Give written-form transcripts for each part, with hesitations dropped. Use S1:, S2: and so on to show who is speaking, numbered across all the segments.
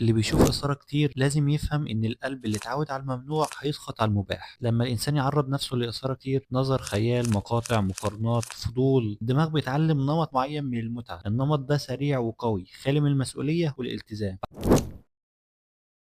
S1: اللي بيشوف إثارة كتير لازم يفهم إن القلب اللي اتعود على الممنوع هيسخط على المباح. لما الإنسان يعرض نفسه لإثارة كتير، نظر، خيال، مقاطع، مقارنات، فضول، الدماغ بيتعلم نمط معين من المتعة. النمط ده سريع وقوي، خالي من المسؤولية والالتزام.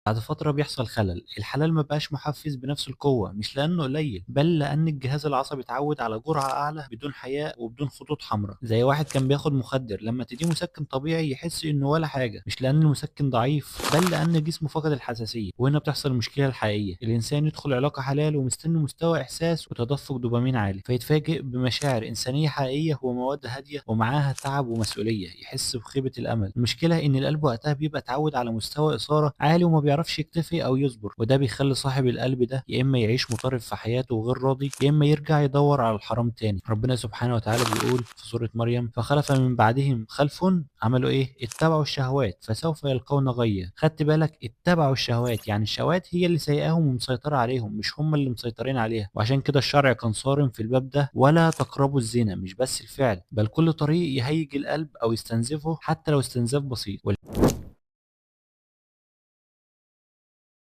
S1: بعد فترة بيحصل خلل، الحلال ما بقاش محفز بنفس القوة، مش لأنه قليل بل لأن الجهاز العصبي اتعود على جرعة أعلى بدون حياء وبدون خطوط حمراء. زي واحد كان بياخد مخدر، لما تديه مسكن طبيعي يحس إنه ولا حاجة، مش لأن المسكن ضعيف بل لأن جسمه فقد الحساسية. وهنا بتحصل المشكلة الحقيقية، الإنسان يدخل علاقة حلال ومستني مستوى إحساس وتدفق دوبامين عالي، فيتفاجئ بمشاعر إنسانية حقيقية ومواد هادية ومعاها تعب ومسؤولية، يحس بخيبة الأمل. المشكلة إن القلب وقتها بيبقى اتعود على مستوى إثارة عالي وما بيعرفش يكتفي او يصبر، وده بيخلي صاحب القلب ده يا اما يعيش مطارد في حياته وغير راضي، يا اما يرجع يدور على الحرام تاني. ربنا سبحانه وتعالى بيقول في سورة مريم: فخلف من بعدهم خلف عملوا ايه؟ اتبعوا الشهوات فسوف يلقون غيا. خدت بالك؟ اتبعوا الشهوات، يعني الشهوات هي اللي سايقاهم ومسيطرة عليهم، مش هم اللي مسيطرين عليها. وعشان كده الشرع كان صارم في الباب ده: ولا تقربوا الزنا، مش بس الفعل بل كل طريق يهيج القلب او يستنزفه حتى لو استنزاف بسيط.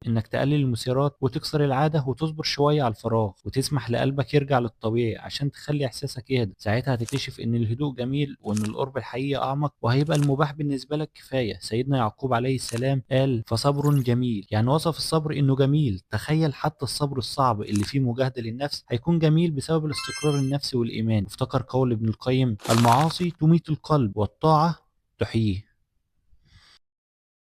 S1: انك تقلل المثيرات وتكسر العادة وتصبر شوية على الفراغ وتسمح لقلبك يرجع للطبيعي عشان تخلي احساسك يهدى. ساعتها هتكتشف ان الهدوء جميل وان القرب الحقيقي اعمق، وهيبقى المباح بالنسبة لك كفاية. سيدنا يعقوب عليه السلام قال: فصبر جميل، يعني وصف الصبر انه جميل. تخيل حتى الصبر الصعب اللي فيه مجاهدة للنفس هيكون جميل بسبب الاستقرار النفسي والايمان. افتكر قول ابن القيم: المعاصي تميت القلب والطاعة تحييه.